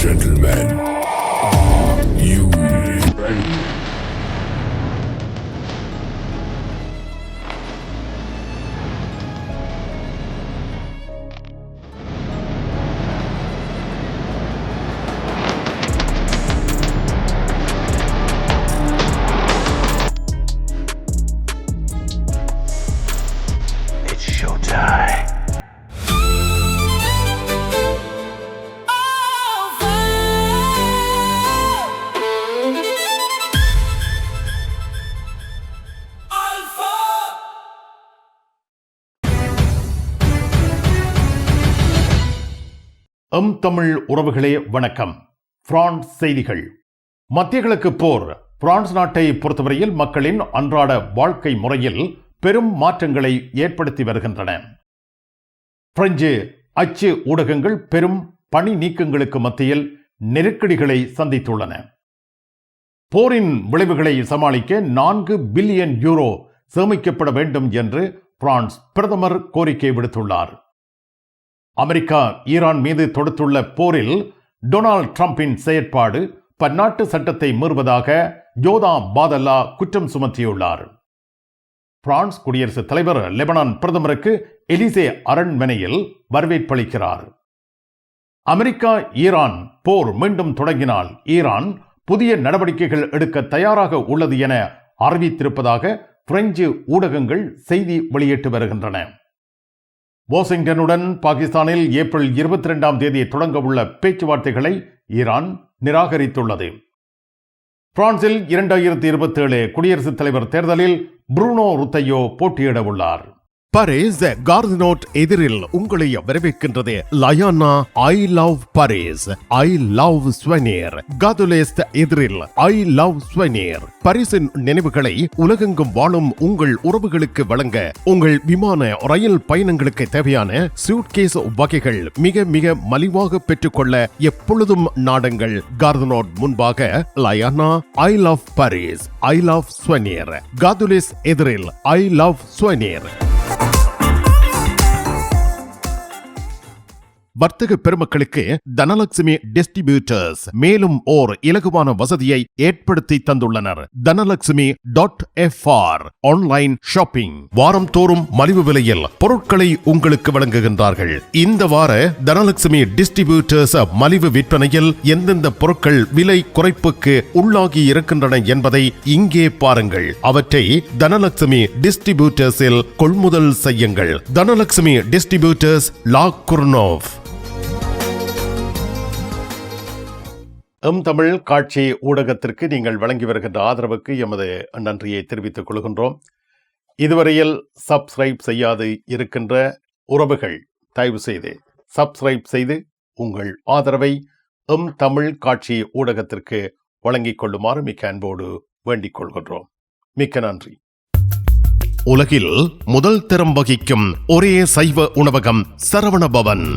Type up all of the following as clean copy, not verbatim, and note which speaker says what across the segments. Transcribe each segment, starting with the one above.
Speaker 1: Gentlemen, are you ready? It's showtime.
Speaker 2: Tamil உறவுகளே வணக்கம். France செய்திகள். மத்திய கிழக்கு போர் பிரான்ஸ் நாட்டை பொறுத்தவரையில் மக்களின் அன்றாட வாழ்க்கை முறையில் பெரும் மாற்றங்களை ஏற்படுத்தி வருகின்றன. பிரெஞ்சு அச்சு ஊடகங்கள் பெரும் பணி நீக்கங்களுக்கு மத்தியில் நெருக்கடிகளை சந்தித்துள்ளன. போரின் விளைவுகளை சமாளிக்க 4 பில்லியன் யூரோ சேமிக்கப்பட வேண்டும் என்று பிரான்ஸ் பிரதமர் கோரிக்கை விடுத்துள்ளார். அமெரிக்கா ஈரான் மீது தொடுத்துள்ள போரில் டொனால்ட் ட்ரம்பின் செயற்பாடு பன்னாட்டு சட்டத்தை மீறுவதாக ஜோதா பாதல்லா குற்றம் சுமத்தியுள்ளார். பிரான்ஸ் குடியரசுத் தலைவர் லெபனான் பிரதமருக்கு எலிசே அரண்மனையில் வரவேற்பளிக்கிறார். அமெரிக்கா ஈரான் போர் மீண்டும் தொடங்கினால் ஈரான் புதிய நடவடிக்கைகள் எடுக்க தயாராக உள்ளது என அறிவித்திருப்பதாக பிரெஞ்சு ஊடகங்கள் செய்தி வெளியிட்டு வருகின்றன. வாஷிங்டனுடன் பாகிஸ்தானில் ஏப்ரல் 22 தொடங்க உள்ள பேச்சுவார்த்தைகளை ஈரான் நிராகரித்துள்ளது. பிரான்சில் 2027 குடியரசுத் தலைவர் தேர்தலில் புரூனோ ருத்தையோ போட்டியிட உள்ளார்.
Speaker 3: பாரிஸ் கார்தினோட் எதிரில் உங்களை வரவேற்கின்றது Layana I love Paris, I love souvenir. காதுலேஸ்ட் எதிரில் ஐ லவ் ஸ்வெனிர். பாரிஸின் நினைவுகளை உலகெங்கும் வாழும் உங்கள் உறவுகளுக்கு வழங்க உங்கள் விமான ரயில் பயணங்களுக்கு தேவையான சூட்கேஸ் வகைகள் மிக மிக மலிவாக பெற்றுக்கொள்ள எப்பொழுதும் நாடுங்கள் கார்தினோட் முன்பாக. Layana I love Paris, I love souvenir. காதுலேஸ் எதிரில் ஐ லவ் ஸ்வெனிர். வர்த்தக பெருமக்களுக்கு தனலட்சுமி டிஸ்ட்ரிபியூட்டர்ஸ் மேலும் ஓர் இலகுவான வசதியை ஏற்படுத்தி தந்துள்ளனர். தனலட்சுமி.fr ஆன்லைன் ஷாப்பிங். வாரம் தோறும் மலிவு விலையில் பொருட்களை உங்களுக்கு வழங்குகின்றார்கள். இந்த வார தனலட்சுமி டிஸ்ட்ரிபியூட்டர்ஸ் மலிவு விற்பனையில் எந்தெந்த பொருட்கள் விலை குறைப்புக்கு உள்ளாகி இருக்கின்றன என்பதை இங்கே பாருங்கள். அவற்றை தனலட்சுமி டிஸ்ட்ரிபியூட்டர்ஸில் கொள்முதல் செய்யுங்கள். தனலட்சுமி டிஸ்ட்ரிபியூட்டர்ஸ், லா குர்னோவ்.
Speaker 2: தமிழ் காட்சி ஊடகத்திற்கு நீங்கள் வழங்கி வருகின்ற ஆதரவுக்கு எமது நன்றியை தெரிவித்துக் கொள்கின்றோம். இதுவரையில் சப்ஸ்கிரைப் செய்யாது இருக்கின்ற உறவுகள் தயவு செய்து சப்ஸ்கிரைப் செய்து உங்கள் ஆதரவை தமிழ் காட்சி ஊடகத்திற்கு வழங்கிக் கொள்ளுமாறு மிக்க அன்போடு வேண்டிக் கொள்கின்றோம். மிக்க நன்றி.
Speaker 3: உலகில் முதல் தரம் வகிக்கும் ஒரே சைவ உணவகம் சரவணபவன்.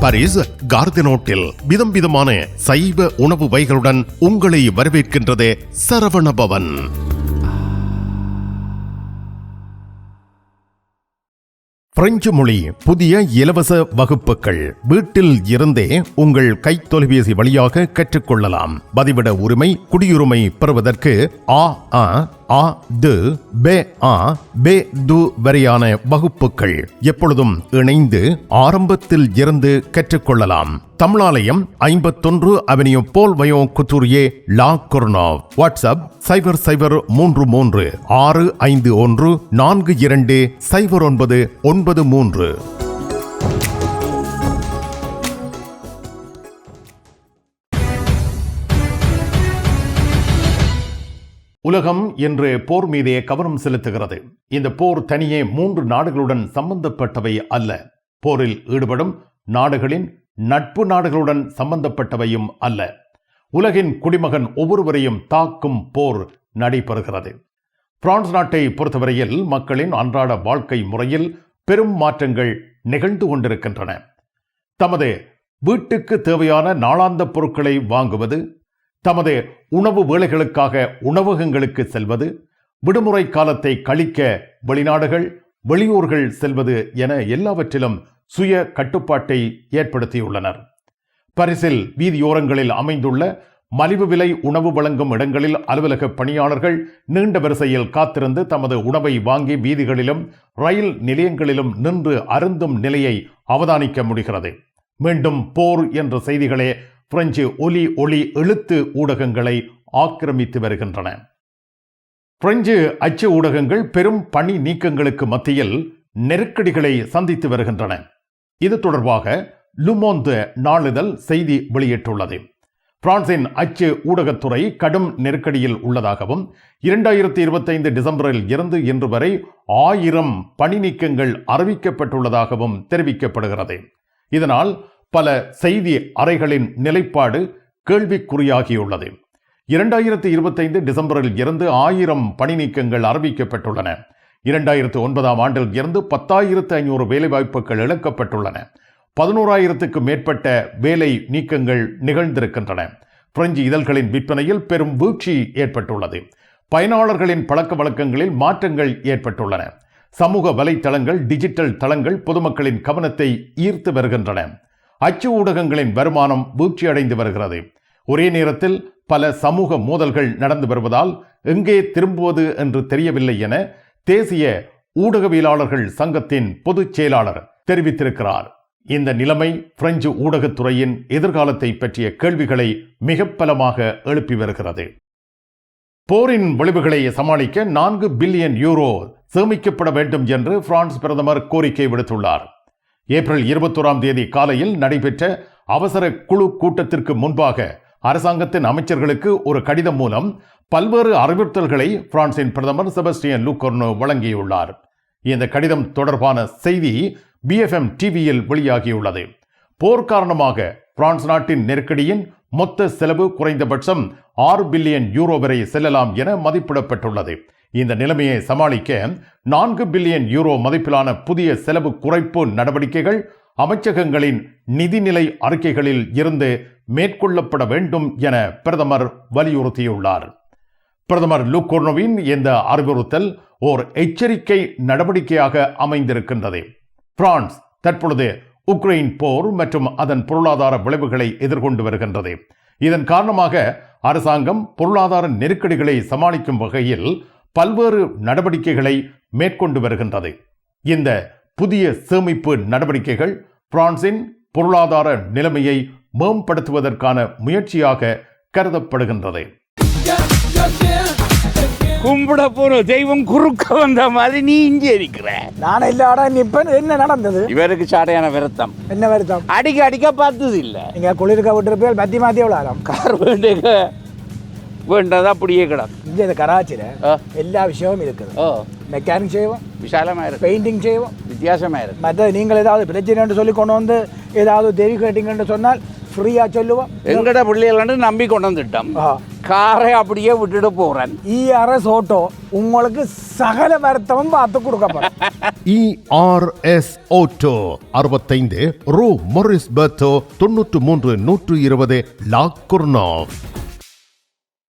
Speaker 3: பாரிஸ் கார்தினோட்டில் விதம் விதமான சைவ உணவு வகைகளுடன் உங்களை வரவேற்கின்றது சரவணபவன். பிரெஞ்சு மொழி புதிய இலவச வகுப்புகள் வீட்டில் இருந்தே உங்கள் கைத்தொலைபேசி வழியாக கற்றுக்கொள்ளலாம். பதிவிட உரிமை, குடியுரிமை பெறுவதற்கு வரையான வகுப்புகள் எப்பொழுதும் இணைந்து ஆரம்பத்தில் இருந்து கற்றுக்கொள்ளலாம். தமிழாலயம் 51 அவென்யூ போல் வயோ குத்தூரியே, லா குர்னோவ். வாட்ஸ்அப் 0033 651 42 0993.
Speaker 2: உலகம் இன்று போர் மீதே கவனம் செலுத்துகிறது. இந்த போர் தனியே 3 நாடுகளுடன் சம்பந்தப்பட்டவை அல்ல. போரில் ஈடுபடும் நாடுகளின் நட்பு நாடுகளுடன் சம்பந்தப்பட்டவையும் அல்ல. உலகின் குடிமகன் ஒவ்வொருவரையும் தாக்கும் போர் நடைபெறுகிறது. பிரான்ஸ் நாட்டை பொறுத்தவரையில் மக்களின் அன்றாட வாழ்க்கை முறையில் பெரும் மாற்றங்கள் நிகழ்ந்து கொண்டிருக்கின்றன. தமது வீட்டுக்கு தேவையான நாளாந்த பொருட்களை வாங்குவது, தமது உணவு வேளைகளுக்காக உணவகங்களுக்கு செல்வது, விடுமுறை காலத்தை கழிக்க வெளிநாடுகள் வெளியூர்கள் செல்வது என எல்லாவற்றிலும் சுய கட்டுப்பாட்டை ஏற்படுத்தியுள்ளனர். பரிசில் வீதியோரங்களில் அமைந்துள்ள மலிவு விலை உணவு வழங்கும் இடங்களில் அலுவலக பணியாளர்கள் நீண்ட வரிசையில் காத்திருந்து தமது உணவை வாங்கி வீதிகளிலும் ரயில் நிலையங்களிலும் நின்று அருந்தும் நிலையை அவதானிக்க முடிகிறது. மீண்டும் போர் என்ற செய்திகளே பிரெஞ்சு ஒலி எழுத்து ஊடகங்களை ஆக்கிரமித்து வருகின்றன. பிரெஞ்சு அச்சு ஊடகங்கள் பெரும் பணி நீக்கங்களுக்கு மத்தியில் நெருக்கடிகளை சந்தித்து வருகின்றன. இது தொடர்பாக லுமோந்து நாளிதழ் செய்தி வெளியிட்டுள்ளது. பிரான்சின் அச்சு ஊடகத்துறை கடும் நெருக்கடியில் உள்ளதாகவும் 2025 டிசம்பரில் இருந்து இன்று வரை 1000 பணி நீக்கங்கள் அறிவிக்கப்பட்டுள்ளதாகவும் தெரிவிக்கப்படுகிறது. இதனால் பல செய்தி அறைகளின் நிலைப்பாடு கேள்விக்குறியாகியுள்ளது. 2025 டிசம்பரில் இருந்து 1000 பணி நீக்கங்கள் அறிவிக்கப்பட்டுள்ளன. 2009ஆம் ஆண்டில் இருந்து 10,500 வேலைவாய்ப்புகள் இழக்கப்பட்டுள்ளன. 11,000க்கும் மேற்பட்ட வேலை நீக்கங்கள் நிகழ்ந்திருக்கின்றன. பிரெஞ்சு இதழ்களின் விற்பனையில் பெரும் வீழ்ச்சி ஏற்பட்டுள்ளது. பயனாளர்களின் பழக்க வழக்கங்களில் மாற்றங்கள் ஏற்பட்டுள்ளன. சமூக வலைத்தளங்கள், டிஜிட்டல் தளங்கள் பொதுமக்களின் கவனத்தை ஈர்த்து வருகின்றன. அச்சு ஊடகங்களின் வருமானம் வீழ்ச்சியடைந்து வருகிறது. ஒரே நேரத்தில் பல சமூக மோதல்கள் நடந்து வருவதால் எங்கே திரும்புவது என்று தெரியவில்லை என தேசிய ஊடகவியலாளர்கள் சங்கத்தின் பொதுச் செயலாளர் தெரிவித்திருக்கிறார். இந்த நிலைமை பிரெஞ்சு ஊடகத்துறையின் எதிர்காலத்தை பற்றிய கேள்விகளை மிக பலமாக எழுப்பி வருகிறது. போரின் விளைவுகளை சமாளிக்க 4 பில்லியன் யூரோ சேமிக்கப்பட வேண்டும் என்று பிரான்ஸ் பிரதமர் கோரிக்கை விடுத்துள்ளார். ஏப்ரல் 21ஆம் தேதி காலையில் நடைபெற்ற அவசர குழு கூட்டத்திற்கு முன்பாக அரசாங்கத்தின் அமைச்சர்களுக்கு ஒரு கடிதம் மூலம் பல்வேறு அறிவுறுத்தல்களை பிரான்சின் பிரதமர் செபஸ்டியன் லூகோர்னோ வழங்கியுள்ளார். இந்த கடிதம் தொடர்பான செய்தி BFM டிவியில் வெளியாகியுள்ளது. போர் காரணமாக பிரான்ஸ் நாட்டின் நெருக்கடியின் மொத்த செலவு குறைந்தபட்சம் 6 பில்லியன் யூரோ வரை செல்லலாம் என மதிப்பிடப்பட்டுள்ளது. இந்த நிலைமையை சமாளிக்க 4 பில்லியன் யூரோ மதிப்பிலான புதிய செலவு குறைப்பு நடவடிக்கைகள் அமைச்சகங்களின் நிதிநிலை அறிக்கைகளில் இருந்து மேற்கொள்ளப்பட வேண்டும் என பிரதமர் வலியுறுத்தியுள்ளார். பிரதமர் லூகோர்னோவின் இந்த அறிவுறுத்தல் ஓர் எச்சரிக்கை நடவடிக்கையாக அமைந்திருக்கின்றது. பிரான்ஸ் தற்பொழுது உக்ரைன் போர் மற்றும் அதன் பொருளாதார விளைவுகளை எதிர்கொண்டு வருகின்றது. இதன் காரணமாக அரசாங்கம் பொருளாதார நெருக்கடிகளை சமாளிக்கும் வகையில் பல்வேறு நடவடிக்கைகளை மேற்கொண்டு வருகின்றது. இந்த புதிய சேமிப்பு நடவடிக்கைகள் பிரான்சின் பொருளாதார நிலைமையை மேம்படுத்துவதற்கான முயற்சியாக கருதப்படுகின்றது.
Speaker 4: கும்பிட போற தெய்வம் குறுக்க வந்த மாதிரி நீ இங்கே இருக்கிற.
Speaker 5: நான் இல்லாடா இப்ப என்ன நடந்தது?
Speaker 4: இவருக்கு சாடையான வருத்தம்.
Speaker 5: என்ன வருத்தம்?
Speaker 4: அடிக்க பார்த்தது இல்ல.
Speaker 5: நீங்க குளிர்க்க விட்டுருப்பீங்க, மாத்தி மாத்தி எவ்வளோ
Speaker 4: கார் வேண்டதா அப்படியே கிடக்கும்.
Speaker 5: இங்கே இந்த கராச்சியில எல்லா விஷயமும் இருக்குது. மெக்கானிக் செய்வோம்,
Speaker 4: விசாலமா இருக்கு.
Speaker 5: பெயிண்டிங் செய்வோம்,
Speaker 4: வித்தியாசமா இருக்கு.
Speaker 5: மற்ற நீங்கள் ஏதாவது பிரச்சனை சொல்லி கொண்டு வந்து ஏதாவது தெரி கேட்டீங்கன்னு சொன்னால் ஃப்ரீயா சொல்லுவோம்.
Speaker 4: எங்கட பிள்ளைகள் நம்பி கொண்டு வந்துட்டோம். காரை அப்படியே விட்டுட்டு போறேன்.
Speaker 5: ERS ஆட்டோ உங்களுக்கு சகல வருத்தமும் பார்த்து கொடுக்கப்படும்.
Speaker 3: ERS ஆட்டோ 65 ரூ மொரிஸ் பெர்தோ 93 120 லா குர்னாவ்.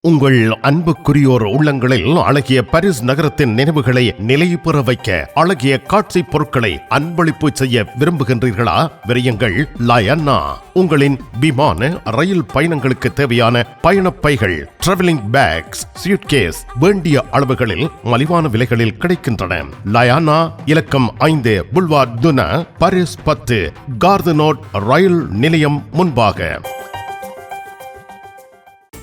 Speaker 3: உங்கள் அன்புக்குரியோர் உள்ளங்களில் அழகிய பாரிஸ் நகரத்தின் நினைவுகளை நிலைபெற வைக்க அழகிய காட்சி பொருட்களை அன்பளிப்பு செய்ய விரும்புகின்றீர்களா? விரையுங்கள் லயன்னா. உங்களின் விமான ரயில் பயணங்களுக்கு தேவையான பயணப்பைகள், டிராவலிங் பேக்ஸ், சூட்கேஸ் வேண்டிய அளவுகளில் மலிவான விலைகளில் கிடைக்கின்றன. லயானா இலக்கம் 5 புல்வார்ட் துனா, பாரிஸ் 10, கார்தனோட் ரயில் நிலையம் முன்பாக.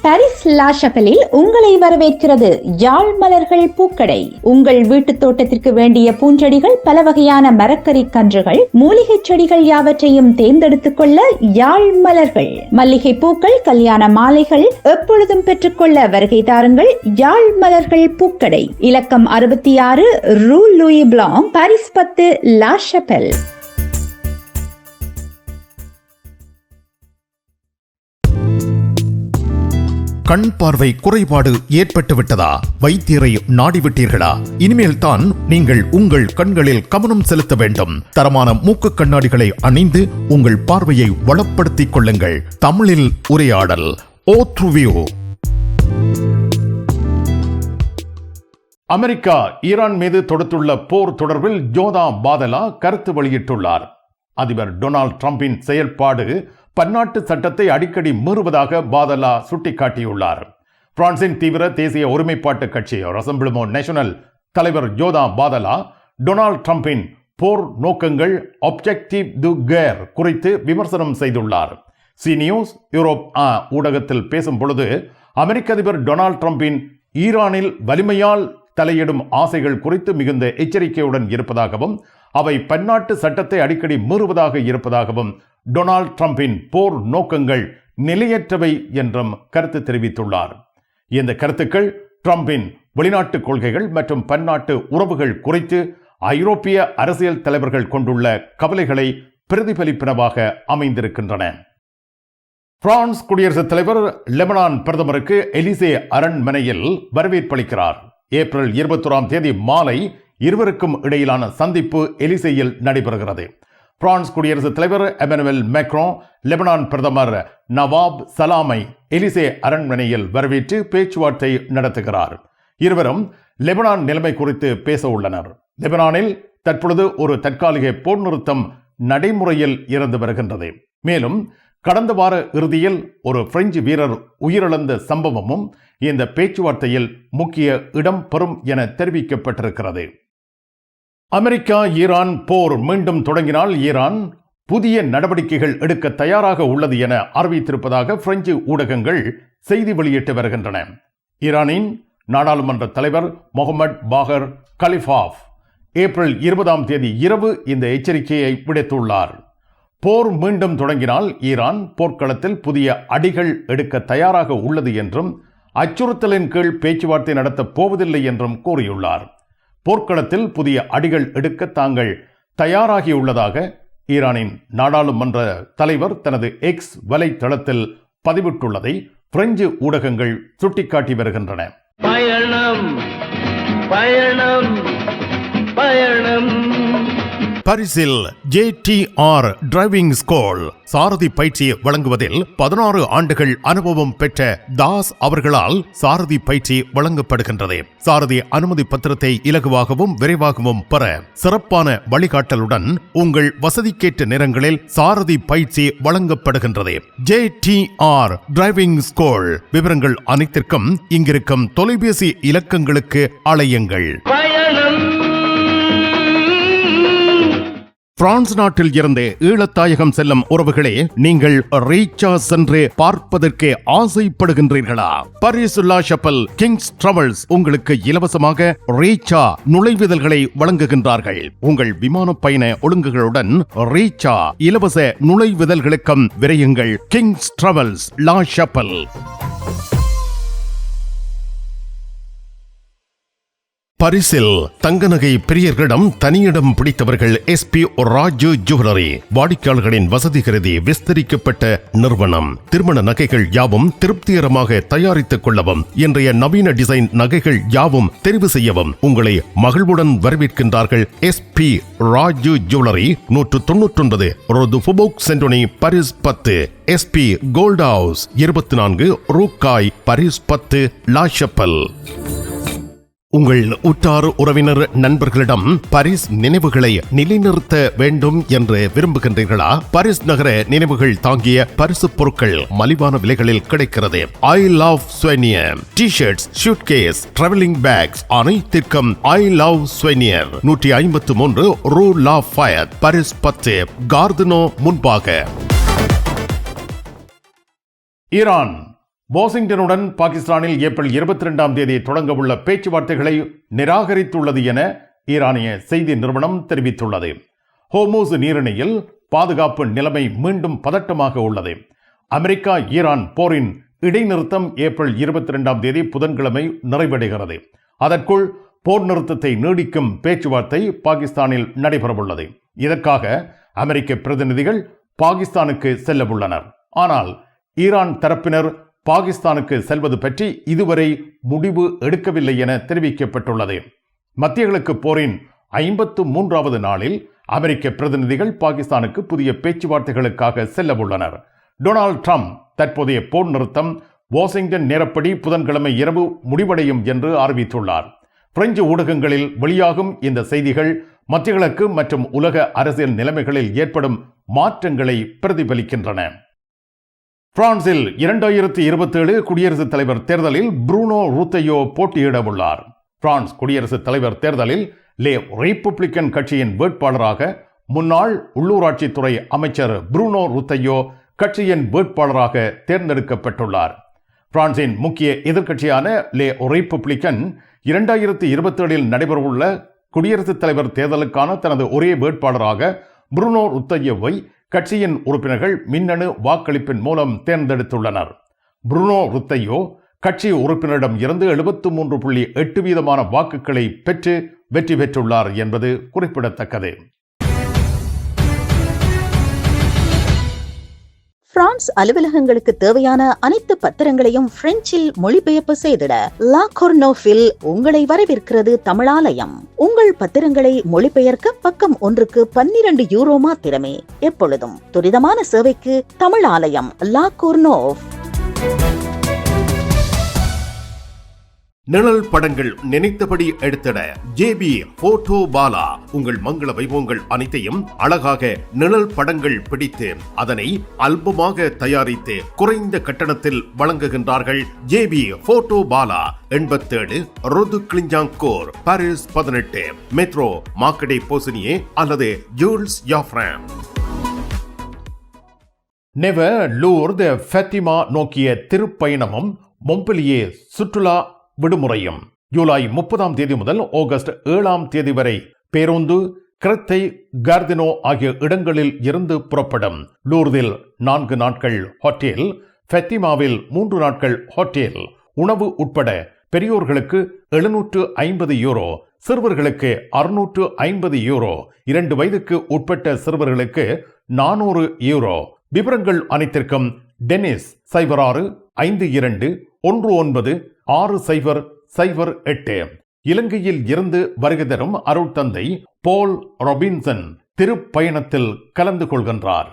Speaker 6: பாரிஸ் லா ஷபலில் உங்களை வரவேற்கிறது யாழ் மலர்கள் பூக்கடை. உங்கள் வீட்டு தோட்டத்திற்கு வேண்டிய பூஞ்செடிகள், பல வகையான மரக்கறி கன்றுகள், மூலிகை செடிகள் யாவற்றையும் தேர்ந்தெடுத்துக் கொள்ள யாழ் மலர்கள். மல்லிகை பூக்கள், கல்யாண மாலைகள் எப்பொழுதும் பெற்றுக்கொள்ள வருகை தாருங்கள். யாழ் மலர்கள் பூக்கடை, இலக்கம் 66 ரூ லூயி பிளாங், பாரிஸ் 10, லா ஷபல்.
Speaker 3: கண் பார்வை குறைபாடு ஏற்பட்டு விட்டதா? வைத்தியரை நாடிவிட்டீர்களா? இனிமேல் தான் நீங்கள் உங்கள் கண்களில் கவனம் செலுத்த வேண்டும். தரமான மூக்கு கண்ணாடிகளை அணிந்து உங்கள் பார்வையை வளப்படுத்திக் கொள்ளுங்கள். தமிழில் உரையாடல். ஓத்ருவியூ.
Speaker 2: அமெரிக்கா ஈரான் மீது தொடுத்துள்ள போர் தொடர்பில் ஜோதா பாதலா கருத்து வெளியிட்டுள்ளார். அதிபர் டொனால்ட் ட்ரம்பின் செயல்பாடு பன்னாட்டு சட்டத்தை அடிக்கடி மீறுவதாக பாதலா சுட்டிக்காட்டியுள்ளார். பிரான்சின் தீவிர தேசிய ஒருமைப்பாட்டு கட்சி ரசம்பிளமோ நேஷனல் தலைவர் ஜோதா பாதலா டொனால்ட் ட்ரம்பின் போர் நோக்கங்கள் ஆப்ஜெக்டிவ் டு கேர் குறித்து விமர்சனம் செய்துள்ளார். சி நியூஸ் யூரோப் ஊடகத்தில் பேசும் பொழுது அமெரிக்க அதிபர் டொனால்ட் ட்ரம்பின் ஈரானில் வலிமையால் தலையிடும் ஆசைகள் குறித்து மிகுந்த எச்சரிக்கையுடன் இருப்பதாகவும் அவை பன்னாட்டு சட்டத்தை அடிக்கடி மீறுவதாக இருப்பதாகவும் டொனால்ட் ட்ரம்பின் போர் நோக்கங்கள் நிலையற்றவை என்றும் கருத்து தெரிவித்துள்ளார். இந்த கருத்துக்கள் ட்ரம்பின் வெளிநாட்டு கொள்கைகள் மற்றும் பன்னாட்டு உறவுகள் குறித்து ஐரோப்பிய அரசியல் தலைவர்கள் கொண்டுள்ள கவலைகளை பிரதிபலிப்பனவாக அமைந்திருக்கின்றன. பிரான்ஸ் குடியரசுத் தலைவர் லெபனான் பிரதமருக்கு எலிசே அரண்மனையில் வரவேற்பளிக்கிறார். ஏப்ரல் 21 மாலை இருவருக்கும் இடையிலான சந்திப்பு எலிசேயில் நடைபெறுகிறது. பிரான்ஸ் குடியரசுத் தலைவர் எமனுவல் மேக்ரோ லெபனான் பிரதமர் நவாப் சலாமை எலிசே அரண்மனையில் வரவேற்று பேச்சுவார்த்தை நடத்துகிறார். இருவரும் லெபனான் நிலைமை குறித்து பேச உள்ளனர். லெபனானில் தற்பொழுது ஒரு தற்காலிக போர் நிறுத்தம் நடைமுறையில் இருந்து வருகின்றது. மேலும் கடந்த வார இறுதியில் ஒரு பிரெஞ்சு வீரர் உயிரிழந்த சம்பவமும் இந்த பேச்சுவார்த்தையில் முக்கிய இடம் பெறும் என தெரிவிக்கப்பட்டிருக்கிறது. அமெரிக்கா ஈரான் போர் மீண்டும் தொடங்கினால் ஈரான் புதிய நடவடிக்கைகள் எடுக்க தயாராக உள்ளது என அறிவித்திருப்பதாக பிரெஞ்சு ஊடகங்கள் செய்தி வெளியிட்டு வருகின்றன. ஈரானின் நாடாளுமன்ற தலைவர் முகமது பாகர் கலிஃபாஃப் ஏப்ரல் 20 இரவு இந்த எச்சரிக்கையை விடுத்துள்ளார். போர் மீண்டும் தொடங்கினால் ஈரான் போர்க்களத்தில் புதிய அடிகள் எடுக்க தயாராக உள்ளது என்றும் அச்சுறுத்தலின் கீழ் பேச்சுவார்த்தை நடத்தப் போவதில்லை என்றும் கூறியுள்ளார். போர்க்களத்தில் புதிய அடிகள் எடுக்க தாங்கள் தயாராகியுள்ளதாக ஈரானின் நாடாளுமன்ற தலைவர் தனது எக்ஸ் வலைத்தளத்தில் பதிவிட்டுள்ளதை பிரெஞ்சு ஊடகங்கள் சுட்டிக்காட்டி வருகின்றன.
Speaker 7: பயணம் பயணம் பயணம்.
Speaker 3: பரிசில் JTR டிரைவிங் ஸ்கூல் சாரதி பயிற்சி வழங்குவதில் 16 ஆண்டுகள் அனுபவம் பெற்ற தாஸ் அவர்களால் சாரதி பயிற்சி வழங்கப்படுகின்றது. சாரதி அனுமதி பத்திரத்தை இலகுவாகவும் விரைவாகவும் பெற சிறப்பான வழிகாட்டலுடன் உங்கள் வசதிக்கேற்ற நேரங்களில் சாரதி பயிற்சி வழங்கப்படுகின்றது. JTR driving school. விவரங்கள் அனைத்திற்கும் இங்கிருக்கும் தொலைபேசி இலக்கங்களுக்கு அழையுங்கள். பிரான்ஸ் நாட்டில் இருந்து ஈழத்தாயகம் செல்லும் உறவுகளே, நீங்கள் ரீச்சா சென்று பார்ப்பதற்கு ஆசைப்படுகின்றீர்களா? பாரிஸ் லா ஷப்பல் கிங்ஸ் டிராவல்ஸ் உங்களுக்கு இலவசமாக ரீச்சா நுழைவுதல்களை வழங்குகின்றார்கள். உங்கள் விமான பயண ஒழுங்குகளுடன் ரீச்சா இலவச நுழைவுதல்களுக்கும் விரையுங்கள். கிங்ஸ் டிராவல்ஸ் லா ஷப்பல். பரிசில் தங்க நகை பிரியர்களிடம் தனியிடம் பிடித்தவர்கள் SP ராஜு ஜுவல்லரி. வாடிக்கையாளர்களின் வசதி கருதி விஸ்தரிக்கப்பட்ட நிறுவனம். திருமண நகைகள் யாவும் திருப்திகரமாக தயாரித்துக் கொள்ளவும், இன்றைய நவீன டிசைன் நகைகள் யாவும் தெரிவு செய்யவும் உங்களை மகிழ்வுடன் வரவேற்கின்றார்கள். SP ராஜு ஜுவல்லரி, 199 ரோது ஃபுபோக் சென்டோனி, பாரிஸ் 10. SP கோல்ட் ஹவுஸ், 24 ரூகாய், பாரிஸ் 10, லா ஷப்பல். உங்கள் உற்றார் உறவினர் நண்பர்களிடம் பாரிஸ் நினைவுகளை நிலைநிறுத்த வேண்டும் என்று விரும்புகின்றீர்களா? பாரிஸ் நகர நினைவுகள் தாங்கிய பரிசு பொருட்கள் மலிவான விலைகளில் கிடைக்கிறது. I love souvenir T-shirts, suitcase, travelling packs அனைத்திற்கும் ஐ லவ் ஸ்வெனியர். 153 ரூ லா ஃபயத், பாரிஸ் 10, கார்தனோ முன்பாக.
Speaker 2: ஈரான் வாஷிங்டனுடன் பாகிஸ்தானில் ஏப்ரல் 22 தொடங்கவுள்ள பேச்சுவார்த்தைகளை நிராகரித்துள்ளது என ஈரானிய செய்தி நிறுவனம் தெரிவித்துள்ளது. ஹோர்முஸ் நீரிணையில் பாதுகாப்பு நிலைமை மீண்டும் பதட்டமாக உள்ளது. அமெரிக்கா ஈரான் போரின் இடைநிறுத்தம் ஏப்ரல் 22 புதன்கிழமை நிறைவடைகிறது. அதற்குள் போர் நிறுத்தத்தை நீடிக்கும் பேச்சுவார்த்தை பாகிஸ்தானில் நடைபெறவுள்ளது. இதற்காக அமெரிக்க பிரதிநிதிகள் பாகிஸ்தானுக்கு செல்ல உள்ளனர். ஆனால் ஈரான் தரப்பினர் பாகிஸ்தானுக்கு செல்வது பற்றி இதுவரை முடிவு எடுக்கவில்லை என தெரிவிக்கப்பட்டுள்ளது. மத்திய கிழக்கு போரின் 53வது நாளில் அமெரிக்க பிரதிநிதிகள் பாகிஸ்தானுக்கு புதிய பேச்சுவார்த்தைகளுக்காக செல்ல உள்ளனர். டொனால்ட் ட்ரம்ப் தற்போதைய போர் நிறுத்தம் வாஷிங்டன் நேரப்படி புதன்கிழமை இரவு முடிவடையும் என்று அறிவித்துள்ளார். பிரெஞ்சு ஊடகங்களில் வெளியாகும் இந்த செய்திகள் மத்திய கிழக்கு மற்றும் உலக அரசியல் நிலைமைகளில் ஏற்படும் மாற்றங்களை பிரதிபலிக்கின்றன. பிரான்சில் 2027 குடியரசுத் தலைவர் தேர்தலில் ப்ரூனோ ரூத்தையோ போட்டியிட உள்ளார். பிரான்ஸ் குடியரசுத் தலைவர் தேர்தலில் லே ரிபப்ளிக்கன் கட்சியின் வேட்பாளராக முன்னாள் உள்ளூராட்சித்துறை அமைச்சர் ப்ரூனோ ரூத்தையோ கட்சியின் வேட்பாளராக தேர்ந்தெடுக்கப்பட்டுள்ளார். பிரான்சின் முக்கிய எதிர்க்கட்சியான லே ரிபப்ளிக்கன் 2027 நடைபெறவுள்ள குடியரசுத் தலைவர் தேர்தலுக்கான தனது ஒரே வேட்பாளராக ப்ரூனோ ரூத்தையோவை கட்சியின் உறுப்பினர்கள் மின்னணு வாக்களிப்பின் மூலம் தேர்ந்தெடுத்துள்ளனர். ப்ரூனோ ரூத்தையோ கட்சி உறுப்பினரிடம் இருந்து 73.8% வாக்குகளை பெற்று வெற்றி பெற்றுள்ளார் என்பது குறிப்பிடத்தக்கது.
Speaker 8: பிரான்ஸ் அலுவலகங்களுக்கு தேவையான அனைத்து பத்திரங்களையும் பிரெஞ்சில் மொழிபெயர்ப்பு செய்திட லா கொர்னோஃபில் உங்களை வரவேற்கிறது தமிழாலயம். உங்கள் பத்திரங்களை மொழிபெயர்க்க பக்கம் ஒன்றுக்கு 12 யூரோ மாத்திரமே. எப்பொழுதும் துரிதமான சேவைக்கு தமிழாலயம் லா கொர்னோஃப்.
Speaker 3: நிழல் படங்கள் நினைத்தபடி எடுத்திட ஜேபி போட்டோ பாலா. உங்கள் மங்கள வைபவங்கள் அனைத்தையும் அழகாக நிழல் படங்கள் பிடித்து அதனை ஆல்பமாக தயாரித்து குறைந்த கட்டணத்தில் வழங்குகின்றார்கள். ஜேபி போட்டோ பாலா 87 ரோது கிளிஞ்சாங்கோர், பாரிஸ் 18, மெட்ரோ மார்க்கெட்டே போசினியே அல்லது Jules Joffrin.
Speaker 2: Nevers Lourdes Fatima நோக்கிய திருப்பயணமும் மொம்பெலியே சுற்றுலா விடுமுறையும் ஜூலை 30 முதல் ஆகஸ்ட் 7 வரை பேருந்து கிரெத்தை, கார்தினோ ஆகிய இடங்களில் இருந்து புறப்படும். லூர்தில் 4 நாட்கள் ஹோட்டல், ஃபத்திமாவில் 3 நாட்கள் ஹோட்டல். உணவு உட்பட பெரியோர்களுக்கு 750 யூரோ, சிறுவர்களுக்கு 650 யூரோ, 2 வயதுக்கு உட்பட்ட சிறுவர்களுக்கு 400 யூரோ. விவரங்கள் அனைத்திற்கும் டெனிஸ் 06 52 19 6008. இலங்கையில் இருந்து வருகை தரும் அருள் தந்தை போல் ராபின்சன் திருப்பயணத்தில் கலந்து கொள்கின்றார்.